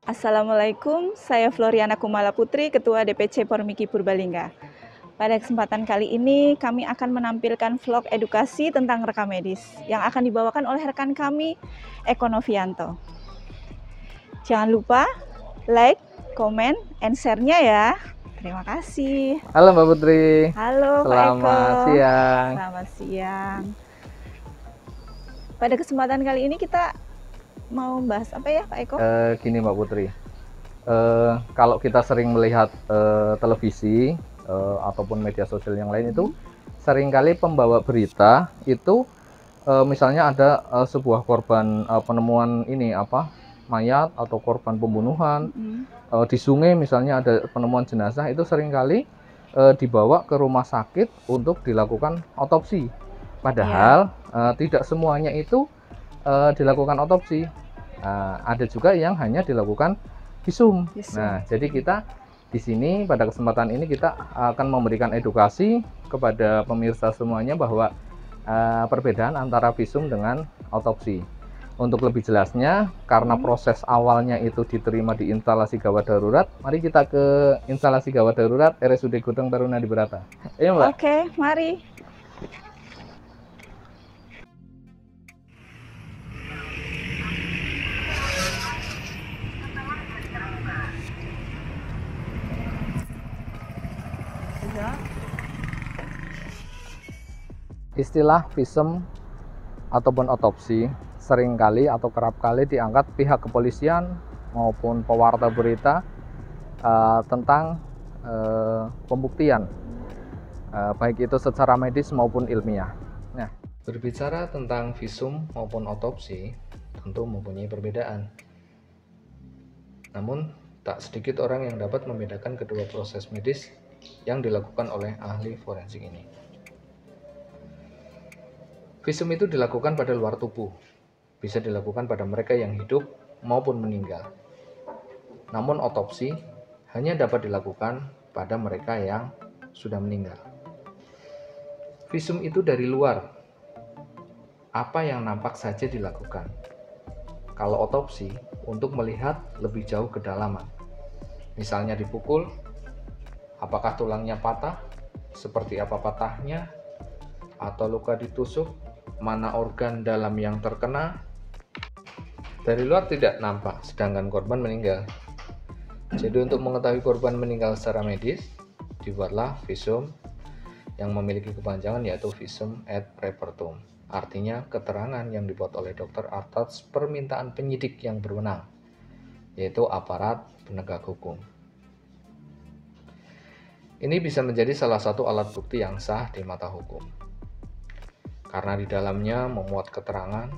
Assalamualaikum, saya Floriana Kumala Putri, Ketua DPC Pormiki Purbalingga. Pada kesempatan kali ini, kami akan menampilkan vlog edukasi tentang rekam medis yang akan dibawakan oleh rekan kami, Eko Novianto. Jangan lupa like, comment, and share-nya ya. Terima kasih. Halo Mbak Putri. Halo Pak Eko. Selamat siang. Selamat siang. Pada kesempatan kali ini kita mau bahas apa ya Pak Eko? Gini Mbak Putri, kalau kita sering melihat televisi ataupun media sosial yang lain itu seringkali pembawa berita itu misalnya ada sebuah korban penemuan mayat atau korban pembunuhan di sungai, misalnya ada penemuan jenazah, itu seringkali dibawa ke rumah sakit untuk dilakukan otopsi. Padahal tidak semuanya itu dilakukan otopsi. Ada juga yang hanya dilakukan visum. Nah, jadi kita di sini pada kesempatan ini kita akan memberikan edukasi kepada pemirsa semuanya bahwa perbedaan antara visum dengan otopsi. Untuk lebih jelasnya, karena proses awalnya itu diterima di instalasi gawat darurat, mari kita ke instalasi gawat darurat RSUD Godong Taruna di Berata. Ayo Mbak. Oke, mari. Istilah visum ataupun otopsi seringkali atau kerap kali diangkat pihak kepolisian maupun pewarta berita tentang pembuktian baik itu secara medis maupun ilmiah. Nah, berbicara tentang visum maupun otopsi tentu mempunyai perbedaan. Namun tak sedikit orang yang dapat membedakan kedua proses medis yang dilakukan oleh ahli forensik ini. Visum itu dilakukan pada luar tubuh, bisa dilakukan pada mereka yang hidup maupun meninggal. Namun otopsi hanya dapat dilakukan pada mereka yang sudah meninggal. Visum itu dari luar, apa yang nampak saja dilakukan. Kalau otopsi untuk melihat lebih jauh kedalaman, misalnya dipukul, apakah tulangnya patah, seperti apa patahnya, atau luka ditusuk, mana organ dalam yang terkena. Dari luar tidak nampak, sedangkan korban meninggal. Jadi untuk mengetahui korban meninggal secara medis, dibuatlah visum yang memiliki kepanjangan yaitu visum et repertum. Artinya keterangan yang dibuat oleh dokter atas permintaan penyidik yang berwenang, yaitu aparat penegak hukum. Ini bisa menjadi salah satu alat bukti yang sah di mata hukum, karena di dalamnya memuat keterangan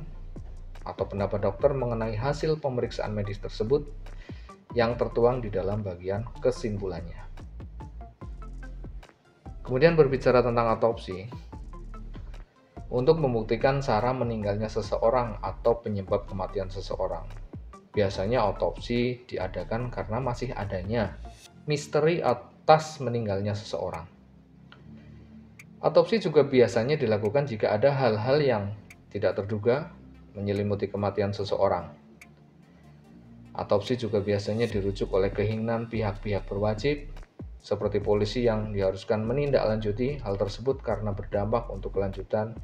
atau pendapat dokter mengenai hasil pemeriksaan medis tersebut yang tertuang di dalam bagian kesimpulannya. Kemudian berbicara tentang otopsi, untuk membuktikan cara meninggalnya seseorang atau penyebab kematian seseorang. Biasanya otopsi diadakan karena masih adanya misteri atas meninggalnya seseorang. Otopsi juga biasanya dilakukan jika ada hal-hal yang tidak terduga menyelimuti kematian seseorang. Otopsi juga biasanya dirujuk oleh keinginan pihak-pihak berwajib, seperti polisi yang diharuskan menindaklanjuti hal tersebut karena berdampak untuk kelanjutan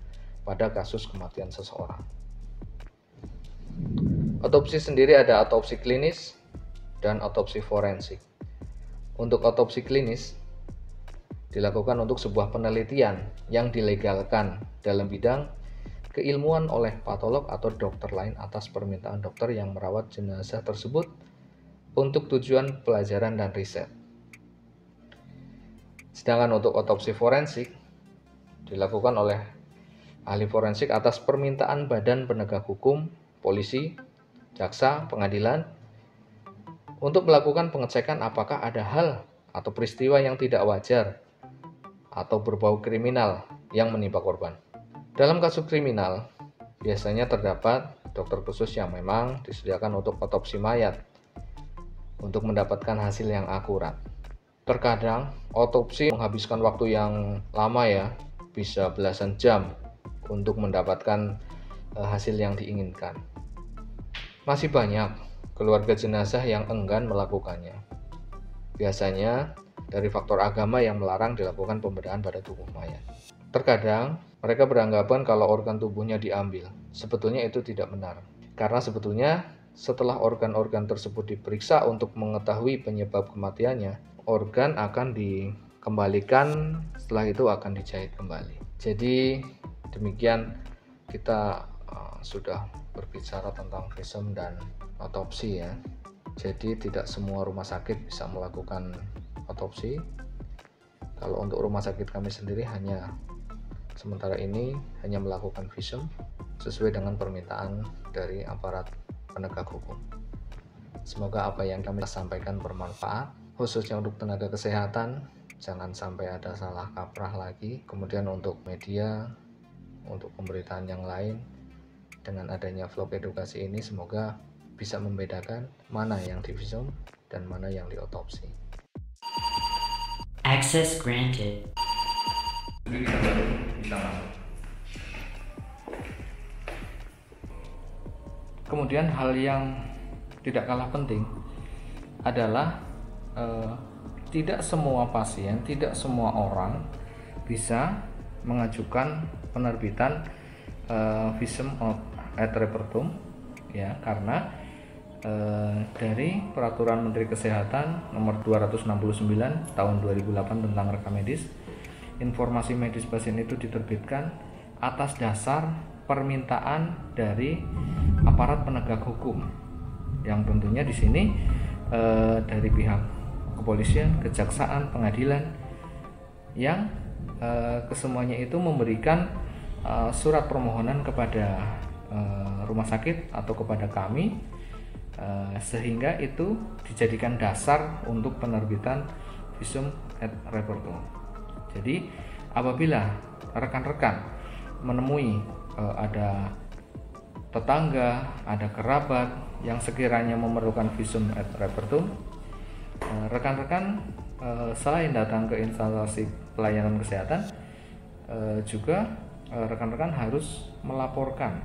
pada kasus kematian seseorang. Otopsi sendiri ada otopsi klinis dan otopsi forensik. Untuk otopsi klinis dilakukan untuk sebuah penelitian yang dilegalkan dalam bidang keilmuan oleh patolog atau dokter lain atas permintaan dokter yang merawat jenazah tersebut untuk tujuan pelajaran dan riset. Sedangkan untuk otopsi forensik dilakukan oleh ahli forensik atas permintaan badan penegak hukum, polisi, jaksa, pengadilan untuk melakukan pengecekan apakah ada hal atau peristiwa yang tidak wajar atau berbau kriminal yang menimpa korban. Dalam kasus kriminal, biasanya terdapat dokter khusus yang memang disediakan untuk otopsi mayat untuk mendapatkan hasil yang akurat. Terkadang otopsi menghabiskan waktu yang lama ya, bisa belasan jam untuk mendapatkan hasil yang diinginkan. Masih banyak keluarga jenazah yang enggan melakukannya. Biasanya dari faktor agama yang melarang dilakukan pembedahan pada tubuh mayat. Terkadang mereka beranggapan kalau organ tubuhnya diambil. Sebetulnya itu tidak benar. Karena sebetulnya setelah organ-organ tersebut diperiksa untuk mengetahui penyebab kematiannya, organ akan dikembalikan, setelah itu akan dijahit kembali. Jadi demikian kita sudah berbicara tentang visum dan otopsi ya. Jadi tidak semua rumah sakit bisa melakukan otopsi. Kalau untuk rumah sakit kami sendiri sementara ini hanya melakukan visum sesuai dengan permintaan dari aparat penegak hukum. Semoga apa yang kami sampaikan bermanfaat, khususnya untuk tenaga kesehatan. Jangan sampai ada salah kaprah lagi. Kemudian untuk media, untuk pemberitaan yang lain, dengan adanya vlog edukasi ini semoga bisa membedakan mana yang divisum dan mana yang diotopsi. Access granted. Bisa masuk. Kemudian hal yang tidak kalah penting adalah tidak semua pasien, tidak semua orang bisa mengajukan penerbitan visum et repertum ya, karena dari Peraturan Menteri Kesehatan Nomor 269 Tahun 2008 tentang rekam medis, informasi medis pasien itu diterbitkan atas dasar permintaan dari aparat penegak hukum, yang tentunya di sini dari pihak kepolisian, kejaksaan, pengadilan, yang kesemuanya itu memberikan surat permohonan kepada rumah sakit atau kepada kami, sehingga itu dijadikan dasar untuk penerbitan visum et repertum. Jadi apabila rekan-rekan menemui ada tetangga, ada kerabat yang sekiranya memerlukan visum et repertum, rekan-rekan selain datang ke instalasi pelayanan kesehatan, juga rekan-rekan harus melaporkan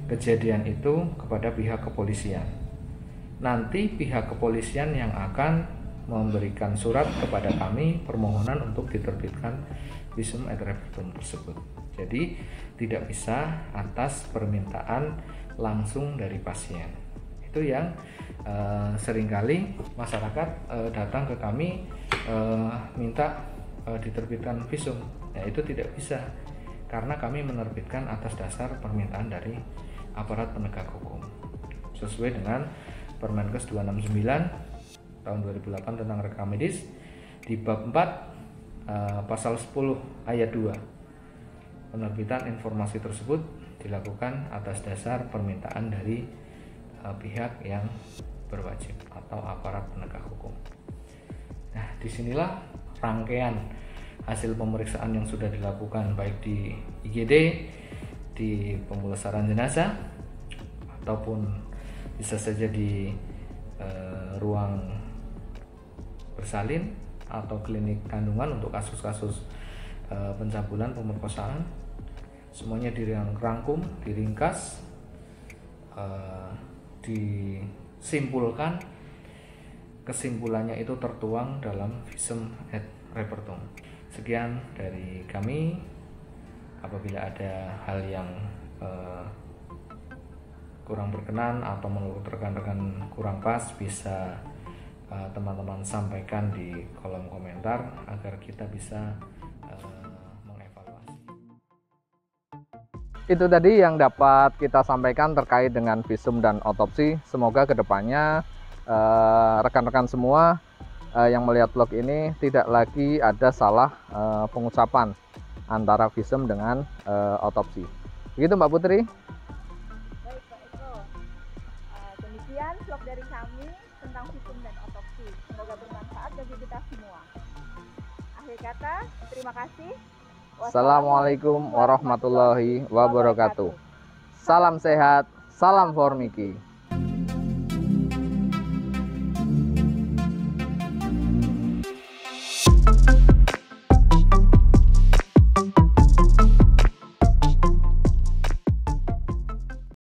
kejadian itu kepada pihak kepolisian. Nanti pihak kepolisian yang akan memberikan surat kepada kami permohonan untuk diterbitkan visum et repertum tersebut. Jadi tidak bisa atas permintaan langsung dari pasien. Itu yang seringkali masyarakat datang ke kami minta diterbitkan visum. Ya, itu tidak bisa, karena kami menerbitkan atas dasar permintaan dari aparat penegak hukum sesuai dengan Permenkes 269 tahun 2008 tentang rekam medis di bab 4 pasal 10 ayat 2. Penerbitan informasi tersebut dilakukan atas dasar permintaan dari pihak yang berwajib atau aparat penegak hukum. Nah, disinilah rangkaian hasil pemeriksaan yang sudah dilakukan baik di IGD, di pemulasaran jenazah, ataupun bisa saja di ruang bersalin atau klinik kandungan untuk kasus-kasus pencabulan, pemerkosaan. Semuanya dirangkum, diringkas, disimpulkan. Kesimpulannya itu tertuang dalam visum et repertum. Sekian dari kami. Apabila ada hal yang kurang berkenan atau menurut rekan-rekan kurang pas, bisa teman-teman sampaikan di kolom komentar agar kita bisa mengevaluasi. Itu tadi yang dapat kita sampaikan terkait dengan visum dan otopsi. Semoga kedepannya rekan-rekan semua yang melihat vlog ini tidak lagi ada salah pengucapan antara visum dengan otopsi. Begitu Mbak Putri. Baik Pak Eko, demikian vlog dari kami tentang visum dan otopsi. Semoga bermanfaat bagi kita semua. Akhir kata, terima kasih. Wassalamualaikum warahmatullahi wabarakatuh. Salam sehat, salam Formiki.